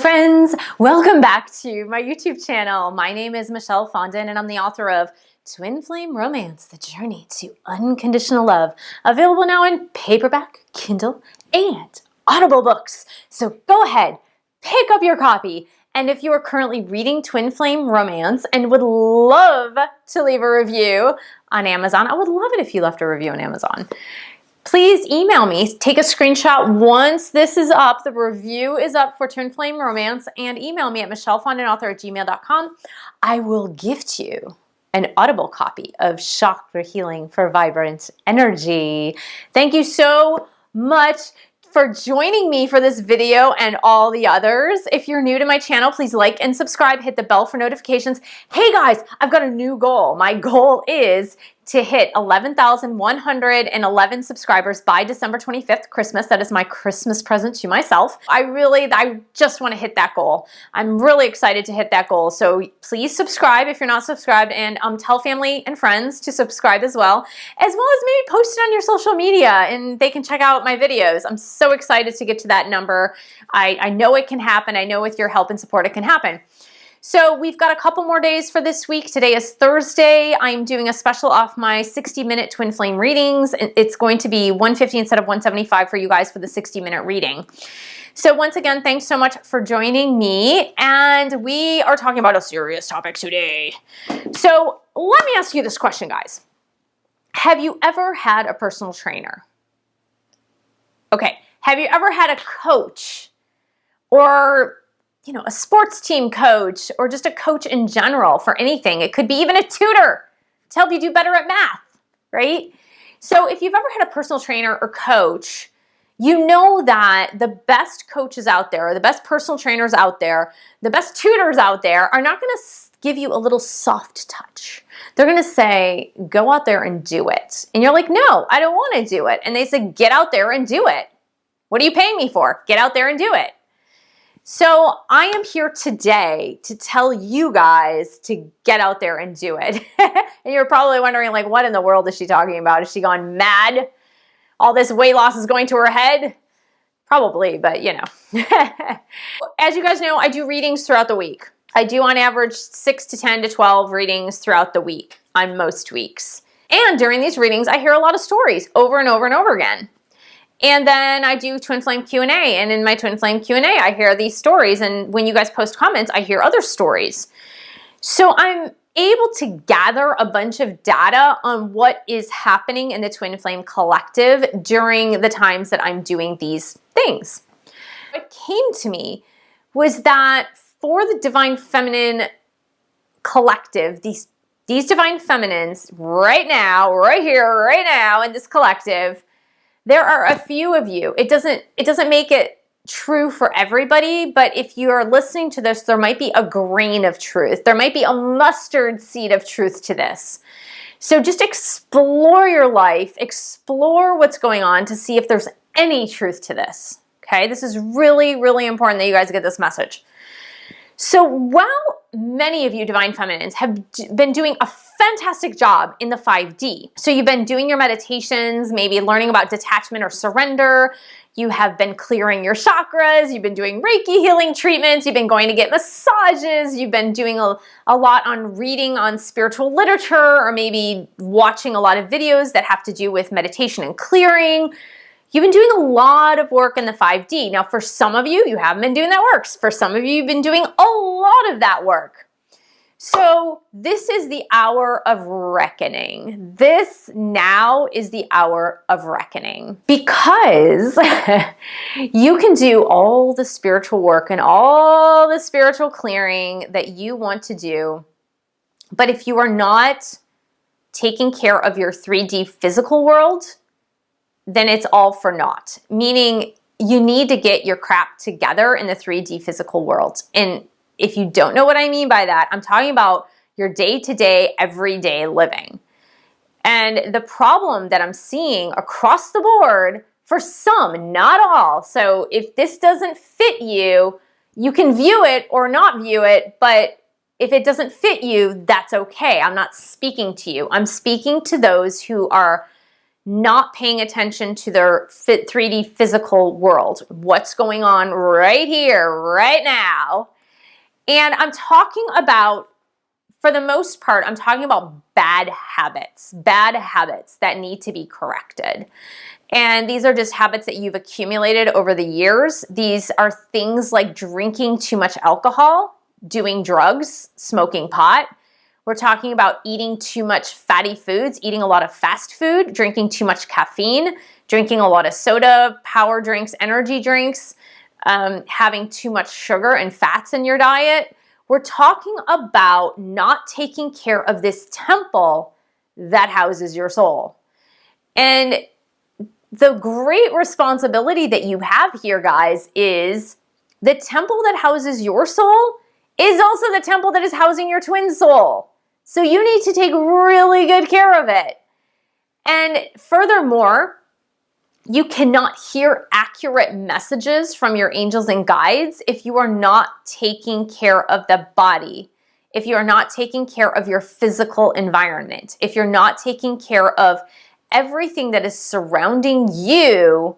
friends, welcome back to my YouTube channel. My name is Michelle Fondin and I'm the author of Twin Flame Romance, The Journey to Unconditional Love, available now in paperback, Kindle, and Audible books. So go ahead, pick up your copy, and if you are currently reading Twin Flame Romance and would love to leave a review on Amazon, I would love it if you left a review on Amazon. Please email me, take a screenshot once this is up, the review is up for Twin Flame Romance, and email me at michellefondinauthor@gmail.com. I will gift you an Audible copy of Chakra Healing for Vibrant Energy. Thank you so much for joining me for this video and all the others. If you're new to my channel, please like and subscribe, hit the bell for notifications. Hey guys, I've got a new goal. My goal is to hit 11,111 subscribers by December 25th, Christmas. That is my Christmas present to myself. I just want to hit that goal. I'm really excited to hit that goal. So please subscribe if you're not subscribed, and tell family and friends to subscribe as well as maybe post it on your social media and they can check out my videos. I'm so excited to get to that number. I know it can happen. I know with your help and support it can happen. So we've got a couple more days for this week. Today is Thursday. I'm doing a special off my 60-minute Twin Flame readings. It's going to be $150 instead of $175 for you guys for the 60-minute reading. So once again, thanks so much for joining me. And we are talking about a serious topic today. So let me ask you this question, guys. Have you ever had a personal trainer? Okay. Have you ever had a coach or a sports team coach, or just a coach in general for anything? It could be even a tutor to help you do better at math, right? So if you've ever had a personal trainer or coach, you know that the best coaches out there, or the best personal trainers out there, the best tutors out there are not going to give you a little soft touch. They're going to say, go out there and do it. And you're like, no, I don't want to do it. And they say, get out there and do it. What are you paying me for? Get out there and do it. So I am here today to tell you guys to get out there and do it. And you're probably wondering, like, what in the world is she talking about? Is she gone mad? All this weight loss is going to her head? Probably, but As you guys know, I do readings throughout the week. I do on average 6 to 10 to 12 readings throughout the week on most weeks. And during these readings, I hear a lot of stories over and over and over again. And then I do Twin Flame Q&A, and in my Twin Flame Q&A, I hear these stories, and when you guys post comments, I hear other stories. So I'm able to gather a bunch of data on what is happening in the Twin Flame Collective during the times that I'm doing these things. What came to me was that for the Divine Feminine Collective, these Divine Feminines right now, right here, right now in this collective, there are a few of you. It doesn't make it true for everybody, but if you are listening to this, there might be a grain of truth. There might be a mustard seed of truth to this. So just explore your life, explore what's going on to see if there's any truth to this. Okay, this is really, really important that you guys get this message. So while many of you Divine Feminines have been doing a fantastic job in the 5D, so you've been doing your meditations, maybe learning about detachment or surrender, you have been clearing your chakras, you've been doing Reiki healing treatments, you've been going to get massages, you've been doing a lot on reading on spiritual literature, or maybe watching a lot of videos that have to do with meditation and clearing. You've been doing a lot of work in the 5D. Now, for some of you, you haven't been doing that work. For some of you, you've been doing a lot of that work. So this is the hour of reckoning. This now is the hour of reckoning, because you can do all the spiritual work and all the spiritual clearing that you want to do. But if you are not taking care of your 3D physical world, then it's all for naught. Meaning you need to get your crap together in the 3D physical world. And if you don't know what I mean by that, I'm talking about your day-to-day, everyday living. And the problem that I'm seeing across the board, for some, not all. So if this doesn't fit you, you can view it or not view it, but if it doesn't fit you, that's okay. I'm not speaking to you. I'm speaking to those who are not paying attention to their 3D physical world. What's going on right here, right now? And I'm talking about, for the most part, I'm talking about bad habits that need to be corrected. And these are just habits that you've accumulated over the years. These are things like drinking too much alcohol, doing drugs, smoking pot. We're talking about eating too much fatty foods, eating a lot of fast food, drinking too much caffeine, drinking a lot of soda, power drinks, energy drinks, having too much sugar and fats in your diet. We're talking about not taking care of this temple that houses your soul. And the great responsibility that you have here, guys, is the temple that houses your soul is also the temple that is housing your twin soul. So you need to take really good care of it. And furthermore, you cannot hear accurate messages from your angels and guides if you are not taking care of the body, if you are not taking care of your physical environment, if you're not taking care of everything that is surrounding you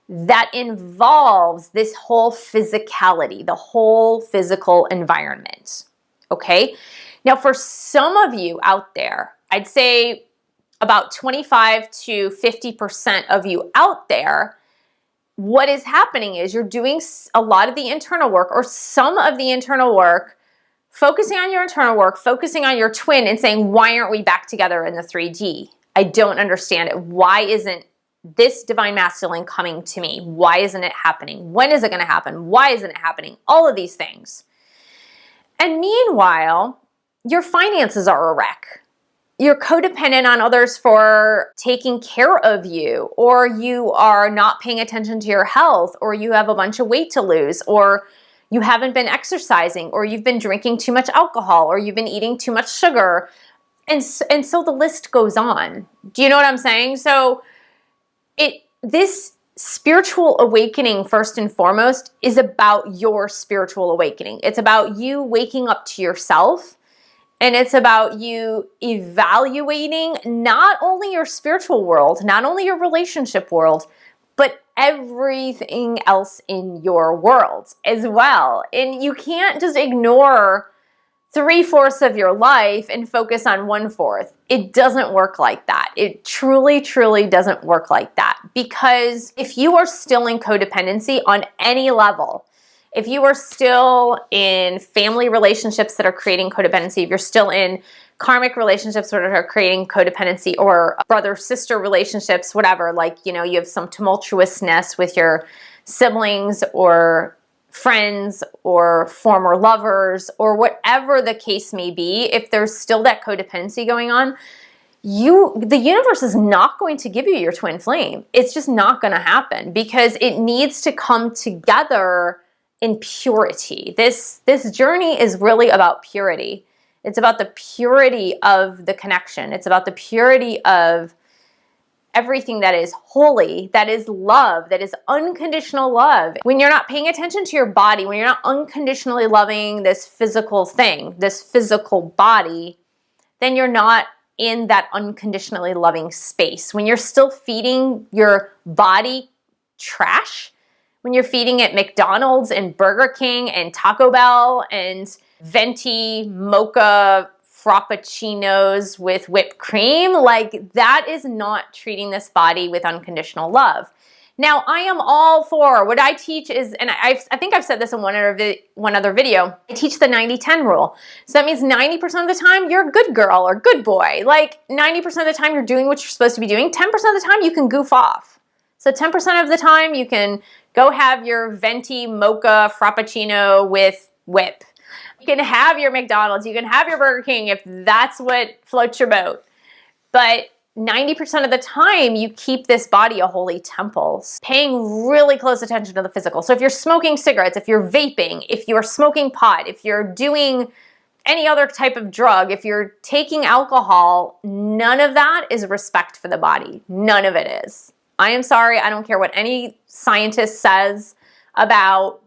that involves this whole physicality, the whole physical environment. Okay? Now, for some of you out there, I'd say about 25 to 50% of you out there, what is happening is you're doing a lot of the internal work or some of the internal work, focusing on your internal work, focusing on your twin and saying, why aren't we back together in the 3D? I don't understand it. Why isn't this divine masculine coming to me? Why isn't it happening? When is it going to happen? Why isn't it happening? All of these things. And meanwhile, your finances are a wreck. You're codependent on others for taking care of you, or you are not paying attention to your health, or you have a bunch of weight to lose, or you haven't been exercising, or you've been drinking too much alcohol, or you've been eating too much sugar. And so the list goes on. Do you know what I'm saying? So this spiritual awakening, first and foremost, is about your spiritual awakening. It's about you waking up to yourself. And it's about you evaluating not only your spiritual world, not only your relationship world, but everything else in your world as well. And you can't just ignore 3/4 of your life and focus on 1/4. It doesn't work like that. It truly, truly doesn't work like that. Because if you are still in codependency on any level, if you are still in family relationships that are creating codependency, if you're still in karmic relationships that are creating codependency, or brother-sister relationships, whatever, like, you know, you have some tumultuousness with your siblings or friends or former lovers or whatever the case may be, if there's still that codependency going on, the universe is not going to give you your twin flame. It's just not going to happen because it needs to come together in purity. This journey is really about purity. It's about the purity of the connection. It's about the purity of everything that is holy, that is love, that is unconditional love. When you're not paying attention to your body, when you're not unconditionally loving this physical thing, this physical body, then you're not in that unconditionally loving space. When you're still feeding your body trash, when you're feeding it McDonald's and Burger King and Taco Bell and venti mocha frappuccinos with whipped cream, like that is not treating this body with unconditional love. Now, I am all for, what I teach is, and I think I've said this in one other video, I teach the 90-10 rule. So that means 90% of the time you're a good girl or good boy. Like 90% of the time you're doing what you're supposed to be doing. 10% of the time you can goof off. So 10% of the time you can go have your venti mocha frappuccino with whip. You can have your McDonald's, you can have your Burger King if that's what floats your boat. But 90% of the time, you keep this body a holy temple, paying really close attention to the physical. So if you're smoking cigarettes, if you're vaping, if you're smoking pot, if you're doing any other type of drug, if you're taking alcohol, none of that is respect for the body. None of it is. I am sorry, I don't care what any scientist says about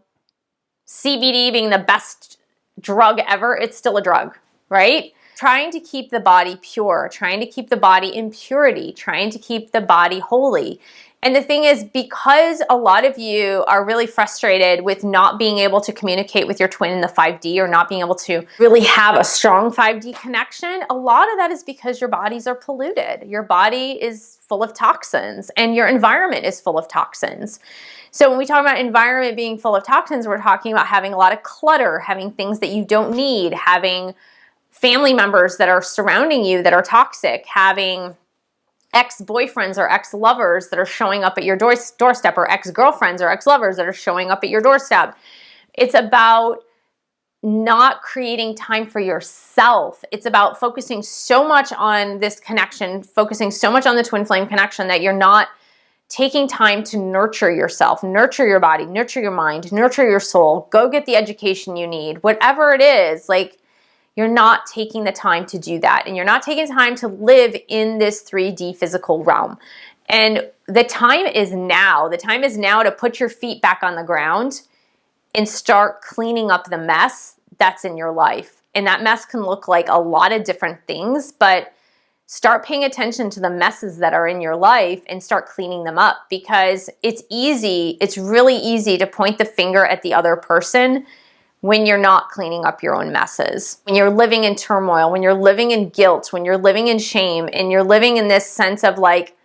CBD being the best drug ever, it's still a drug, right? trying to keep the body pure, trying to keep the body in purity, trying to keep the body holy. And the thing is, because a lot of you are really frustrated with not being able to communicate with your twin in the 5D, or not being able to really have a strong 5D connection, a lot of that is because your bodies are polluted. Your body is full of toxins, and your environment is full of toxins. So when we talk about environment being full of toxins, we're talking about having a lot of clutter, having things that you don't need, having family members that are surrounding you that are toxic, having ex-boyfriends or ex-lovers that are showing up at your doorstep, or ex-girlfriends or ex-lovers that are showing up at your doorstep. It's about not creating time for yourself. It's about focusing so much on this connection, focusing so much on the twin flame connection, that you're not taking time to nurture yourself, nurture your body, nurture your mind, nurture your soul, go get the education you need, whatever it is. Like, you're not taking the time to do that, and you're not taking time to live in this 3D physical realm. And the time is now. The time is now to put your feet back on the ground and start cleaning up the mess that's in your life. And that mess can look like a lot of different things, but start paying attention to the messes that are in your life and start cleaning them up, because it's easy. It's really easy to point the finger at the other person when you're not cleaning up your own messes, when you're living in turmoil, when you're living in guilt, when you're living in shame, and you're living in this sense of like,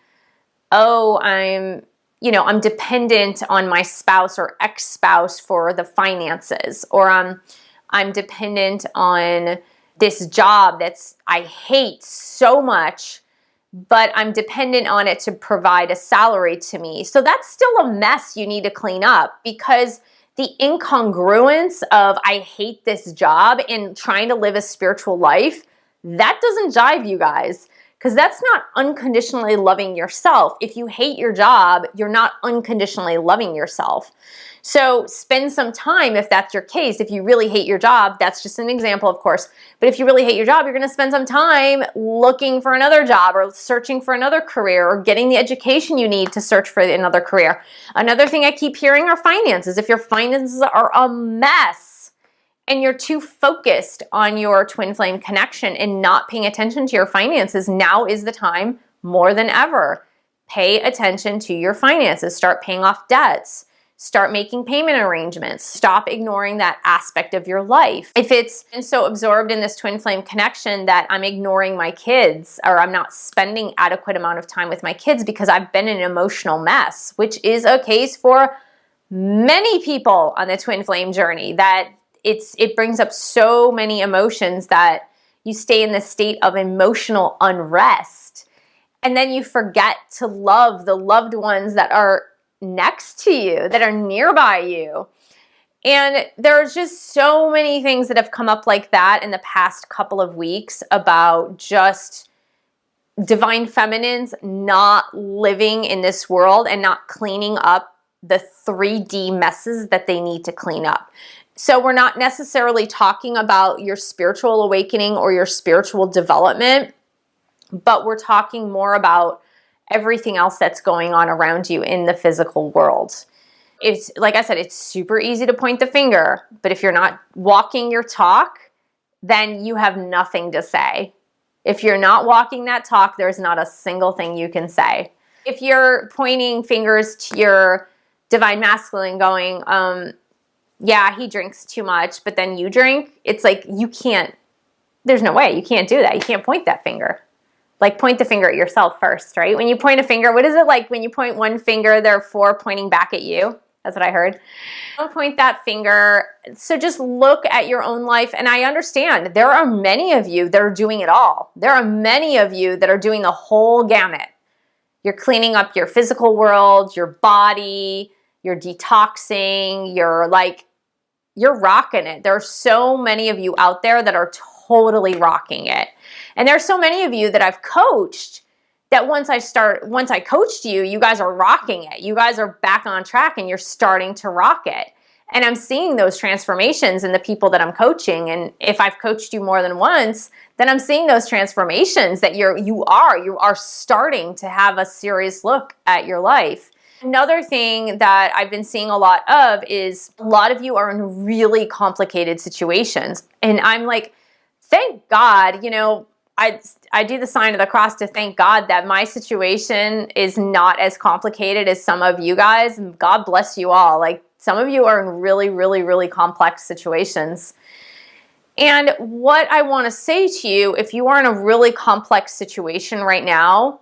oh, I'm dependent on my spouse or ex-spouse for the finances, or I'm dependent on this job I hate so much, but I'm dependent on it to provide a salary to me. So that's still a mess you need to clean up, because the incongruence of I hate this job and trying to live a spiritual life, that doesn't jive, you guys, because that's not unconditionally loving yourself. If you hate your job, you're not unconditionally loving yourself. So spend some time, if that's your case. If you really hate your job, that's just an example, of course, but if you really hate your job, you're going to spend some time looking for another job, or searching for another career, or getting the education you need to search for another career. Another thing I keep hearing are finances. If your finances are a mess and you're too focused on your twin flame connection and not paying attention to your finances, now is the time more than ever. Pay attention to your finances. Start paying off debts. Start making payment arrangements. Stop ignoring that aspect of your life. If it's been so absorbed in this twin flame connection that I'm ignoring my kids, or I'm not spending adequate amount of time with my kids because I've been in an emotional mess, which is a case for many people on the twin flame journey, that it brings up so many emotions that you stay in this state of emotional unrest. And then you forget to love the loved ones that are next to you, that are nearby you. And there's just so many things that have come up like that in the past couple of weeks about just divine feminines not living in this world and not cleaning up the 3D messes that they need to clean up. So we're not necessarily talking about your spiritual awakening or your spiritual development, but we're talking more about everything else that's going on around you in the physical world. It's like I said, it's super easy to point the finger, but if you're not walking your talk, then you have nothing to say. If you're not walking that talk, there's not a single thing you can say. If you're pointing fingers to your divine masculine going, yeah, he drinks too much, but then you drink, it's like you can't, there's no way, you can't do that. You can't point that finger. Like, point the finger at yourself first, right? When you point a finger, what is it like when you point one finger, there are four pointing back at you? That's what I heard. Don't point that finger. So just look at your own life. And I understand there are many of you that are doing it all. There are many of you that are doing the whole gamut. You're cleaning up your physical world, your body, you're detoxing, you're rocking it. There are so many of you out there that are totally rocking it. And there's so many of you that I've coached that once I coached you, you guys are rocking it. You guys are back on track and you're starting to rock it. And I'm seeing those transformations in the people that I'm coaching. And if I've coached you more than once, then I'm seeing those transformations that you are starting to have a serious look at your life. Another thing that I've been seeing a lot of is a lot of you are in really complicated situations. And I'm like thank God, you know, I do the sign of the cross to thank God that my situation is not as complicated as some of you guys. God bless you all. Like, some of you are in really, really, really complex situations. And what I want to say to you, if you are in a really complex situation right now,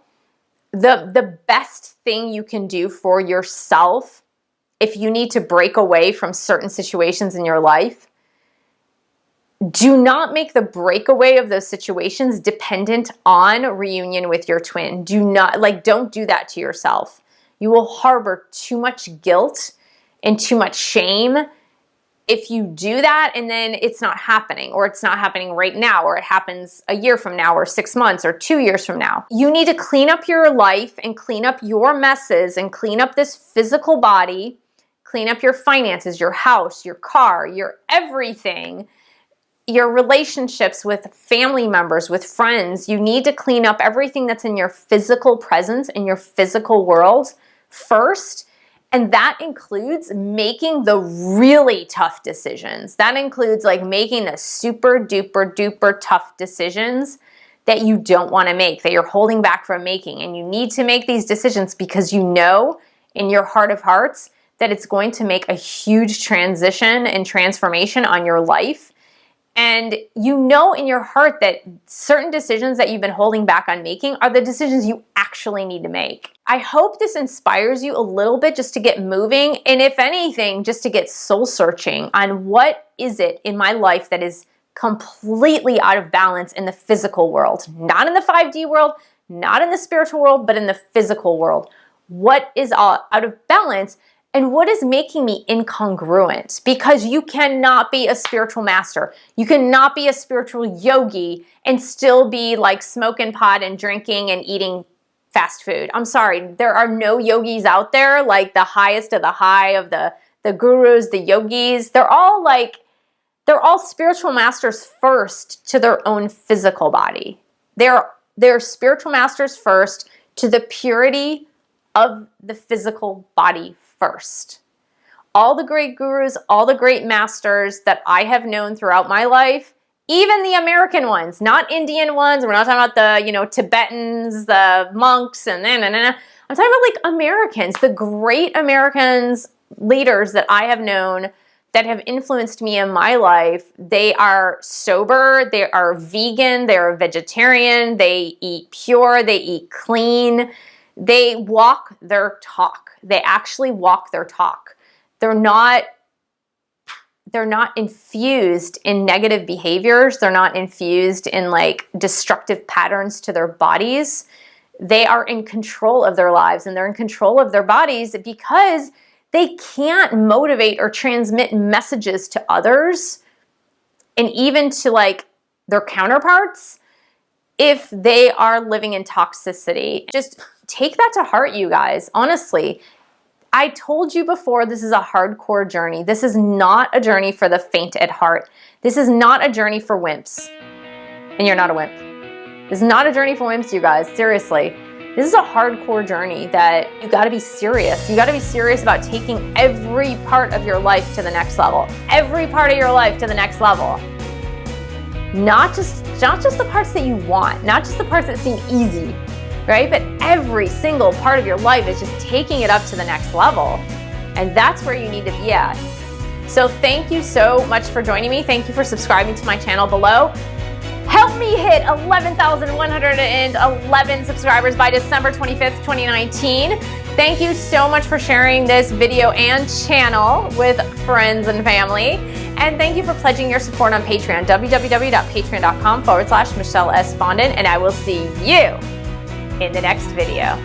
the best thing you can do for yourself, if you need to break away from certain situations in your life, do not make the breakaway of those situations dependent on reunion with your twin. Don't do that to yourself. You will harbor too much guilt and too much shame if you do that and then it's not happening, or it's not happening right now, or it happens a year from now, or 6 months, or 2 years from now. You need to clean up your life and clean up your messes and clean up this physical body, clean up your finances, your house, your car, your everything, your relationships with family members, with friends. You need to clean up everything that's in your physical presence, in your physical world first. And that includes making the really tough decisions. That includes like making the super duper duper tough decisions that you don't want to make, that you're holding back from making. And you need to make these decisions because you know in your heart of hearts that it's going to make a huge transition and transformation on your life. And you know in your heart that certain decisions that you've been holding back on making are the decisions you actually need to make. I hope this inspires you a little bit just to get moving, and if anything, just to get soul searching on what is it in my life that is completely out of balance in the physical world. Not in the 5D world, not in the spiritual world, but in the physical world. What is out of balance? And what is making me incongruent? Because you cannot be a spiritual master. You cannot be a spiritual yogi and still be like smoking pot and drinking and eating fast food. I'm sorry, there are no yogis out there, like the highest of the high of the gurus, the yogis. They're all spiritual masters first to their own physical body. They're spiritual masters first to the purity of the physical body first. All the great gurus, all the great masters that I have known throughout my life, even the American ones, not Indian ones. We're not talking about the, Tibetans, the monks, and then. I'm talking about like Americans, the great Americans, leaders that I have known that have influenced me in my life. They are sober, they are vegan, they are vegetarian, they eat pure, they eat clean. They walk their talk. They actually walk their talk. They're not infused in negative behaviors. They're not infused in like destructive patterns to their bodies. They are in control of their lives and they're in control of their bodies because they can't motivate or transmit messages to others and even to like their counterparts if they are living in toxicity. Just take that to heart, you guys. Honestly, I told you before, this is a hardcore journey. This is not a journey for the faint at heart. This is not a journey for wimps. And you're not a wimp. This is not a journey for wimps, you guys. Seriously. This is a hardcore journey that you gotta be serious. You gotta be serious about taking every part of your life to the next level. Every part of your life to the next level. Not just the parts that you want, not just the parts that seem easy, right? But every single part of your life is just taking it up to the next level. And that's where you need to be at. So thank you so much for joining me. Thank you for subscribing to my channel below. Help me hit 11,111 subscribers by December 25th, 2019. Thank you so much for sharing this video and channel with friends and family. And thank you for pledging your support on Patreon, www.patreon.com/MichelleSFondin. And I will see you in the next video.